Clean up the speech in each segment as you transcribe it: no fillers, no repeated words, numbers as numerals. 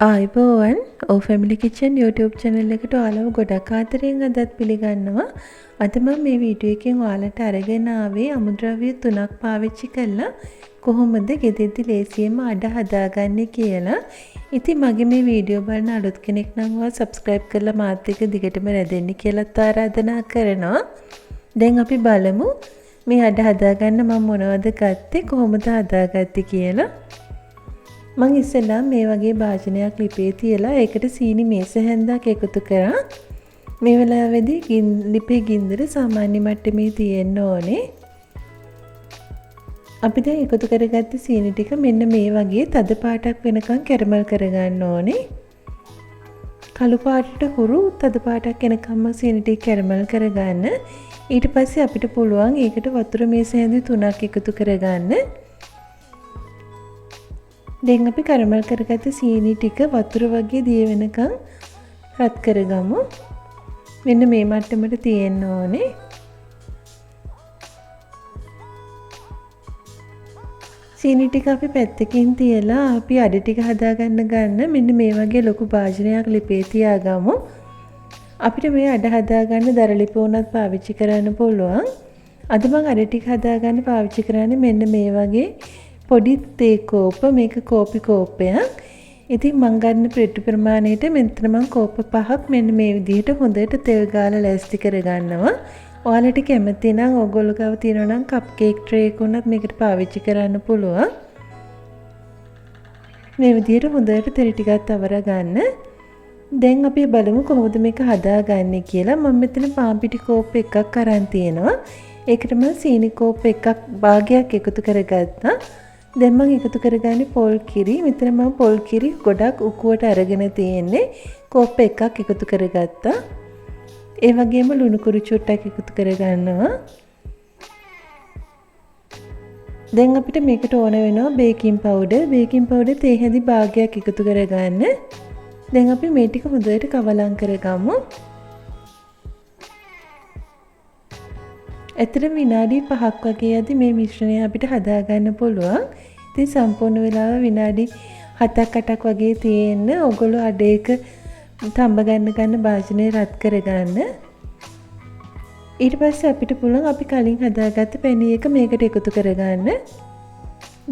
ආයිබෝවන් ඕ family kitchen YouTube channel එකට ඔයාලව ගොඩක් ආදරෙන් අදත් පිළිගන්නවා. අද මම මේ වීඩියෝ එකෙන් ඔයාලට අරගෙන ආවේ අමුද්‍රව්‍ය 3ක් පාවිච්චි කරලා කොහොමද ගෙදරදී ලේසියෙන්ම අඩ හදාගන්නේ කියලා. ඉතින් මගේ මේ වීඩියෝ බලන අලුත් කෙනෙක් නම් ඔයා subscribe කරලා මාත් එක්ක දිගටම රැඳෙන්න කියලාත් ආරාධනා කරනවා. දැන් අපි බලමු මේ අඩ හදාගන්න මම මොනවද ගත්තේ කොහොමද හදාගත්තේ කියලා. මං ඉස්සෙල්ලා මේ වගේ භාජනයක් ලිපේ තියලා ඒකට සීනි මේස හැන්දක් එකතු කරා. මේ වෙලාවේදී ලිපේ ගින්දර සාමාන්‍ය මට්ටමේ තියෙන්න ඕනේ. අපි දැන් එකතු කරගත්ත සීනි ටික මෙන්න මේ වගේ තද පාටක් වෙනකන් කැරමල් කරගන්න ඕනේ. කළු පාටට හුරු තද පාටක් එනකම්ම සීනි ටික කැරමල් කරගන්න. ඊට පස්සේ අපිට පුළුවන් ඒකට වතුර මේස හැන්දි 3ක් එකතු කරගන්න. දැන් අපි කැරමල් කරගත්ත සීනි ටික වතුර වගේ දිය වෙනකන් රත් කරගමු. මෙන්න මේ මට්ටමට තියෙන්න ඕනේ. සීනි ටික අපි පැත්තකින් තියලා අපි අඩ ටික හදාගන්න මෙන්න මේ වගේ ලොකු භාජනයක් ලිපේ තියාගමු. අපිට මේ අඩ හදාගන්න දර ලිප උනත් පාවිච්චි කරන්න පුළුවන්. අද මම අඩ ටික හදාගන්න පාවිච්චි කරන්නේ මෙන්න මේ වගේ පොඩි තේ කෝප. මේක කෝපි කෝපයක්. ඉතින් මම ගන්න පිටු ප්‍රමාණයට මෙතන මම කෝප 5ක් මෙන්න මේ විදිහට හොඳට තෙල් ගාලා ලෑස්ති කරගන්නවා. ඔයාලට කැමති නම් ඕගොල්ලෝ ගාව තියෙනවා නම් කප් කේක් ට්‍රේ එක උනත් මේකට පාවිච්චි කරන්න පුළුවන්. මේ විදිහට හොඳට තෙල් ටිකක් තවර ගන්න. දැන් අපි බලමු කොහොමද මේක හදාගන්නේ කියලා. මම මෙතන පාන් පිටි කෝප එකක් අරන් තියෙනවා. ඒකට මම සීනි කෝප එකක් භාගයක් එකතු කරගත්තා. දැන් මම එකතු කරගන්නේ පොල් කිරි. මෙතන මම පොල් කිරි ගොඩක් උකුවට අරගෙන තියෙන්නේ. කෝප එකක් එකතු කරගත්තා. ඒ වගේම ලුණු කුරු චුට්ටක් එකතු කරගන්නවා. දැන් අපිට මේකට ඕන වෙනවා බේකින් පවුඩර්. බේකින් පවුඩර් තේ හැඳි භාගයක් එකතු කරගන්න. දැන් අපි මේ ටික හොඳට කවලම් කරගමු. ඇතර විනාඩි 5ක් වගේ යද්දි මේ මිශ්‍රණය අපිට හදාගන්න පුළුවන්. ඉතින් සම්පූර්ණ වෙලාව විනාඩි 7ක් 8ක් වගේ තියෙන්න ඔයගොල්ලෝ අඩේක තඹ ගන්න භාජනය රත් කරගන්න. ඊට පස්සේ අපිට පුළුවන් අපි කලින් හදාගත්ත පැණි එක මේකට එකතු කරගන්න.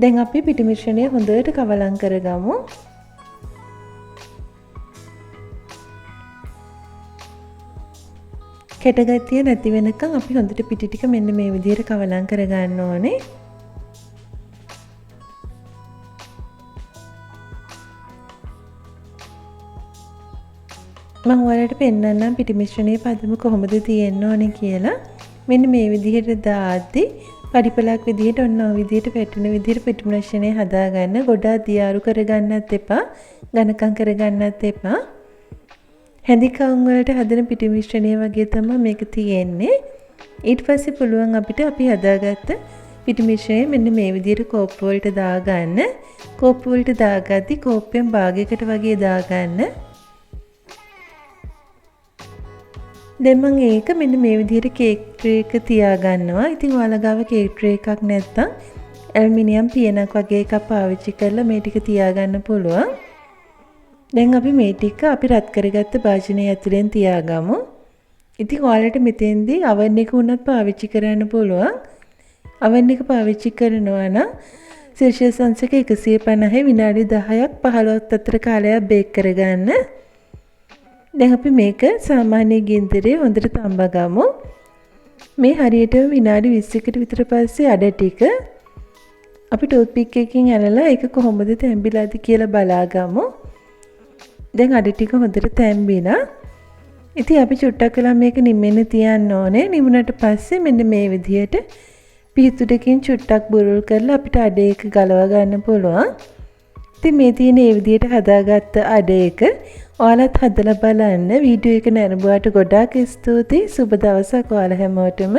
දැන් අපි පිටි මිශ්‍රණය හොඳට කවලම් කරගමු. කැටගතිය නැති වෙනකන් අපි හොඳට පිටි ටික මෙන්න මේ විදිහට කවලම් කරගන්න ඕනේ. මම ඔයාලට පෙන්නන්නම් පිටි මිශ්‍රණයේ පදම කොහොමද තියෙන්න ඕනේ කියලා. මෙන්න මේ විදිහට දාද්දි පරිපලක් විදිහට ඔන්න ඔය විදිහට පැටෙන විදිහට පිටි මිශ්‍රණය හදාගන්න. ගොඩාක් දියාරු කරගන්නත් එපා, ඝනකම් කරගන්නත් එපා. හැඳිකවුම් වලට හදන පිටි මිශ්‍රණය වගේ තමයි මේක තියෙන්නේ. ඊට පස්සේ පුළුවන් අපිට අපි හදාගත්ත පිටි මිශ්‍රණය මෙන්න මේ විදිහට කෝප් වලට දාගන්න. කෝප් වලට දාගද්දි කෝප්පෙන් භාගයකට වගේ දාගන්න. දැන් මම ඒක මෙන්න මේ විදිහට කේක් ට්‍රේ එක තියාගන්නවා. ඉතින් ඔයාලා ගාව කේක් ට්‍රේ එකක් නැත්නම් ඇලුමිනියම් පියනක් වගේ එකක් පාවිච්චි කරලා මේ ටික තියාගන්න පුළුවන්. දැන් අපි මේ ටික අපි රත් කරගත්ත භාජනය ඇතුලෙන් තියාගමු. ඉතින් ඔයාලට මෙතෙන්දී oven එක උනත් පාවිච්චි කරන්න පුළුවන්. oven එක පාවිච්චි කරනවා නම් සෙල්සියස් අංශක 150 විනාඩි 10ක් 15ක් අතර කාලයක් බේක් කරගන්න. දැන් අපි මේක සාමාන්‍ය ගින්දරේ හොඳට තඹගමු. මේ හරියට විනාඩි 20කට විතර පස්සේ අඩ ටික අපි ටූත් පික් එකකින් අරලා ඒක කොහොමද තැඹිලාද කියලා බලාගමු. දැන් අඩ ටික හොඳට තැම්බිලා. ඉතින් අපි චුට්ටක් වෙලා මේක නිමෙන්න තියන්න ඕනේ. නිමුණට පස්සේ මෙන්න මේ විදිහට පිහිටුඩකින් චුට්ටක් බුරුල් කරලා අපිට අඩ එක ගලව ගන්න පුළුවන්. ඉතින් මේ තියෙන මේ විදිහට හදාගත්ත අඩ එක ඔයාලත් හදලා බලන්න. වීඩියෝ එක නරඹුවාට ගොඩාක් ස්තුතියි. සුබ දවසක් ඔයාලා හැමෝටම.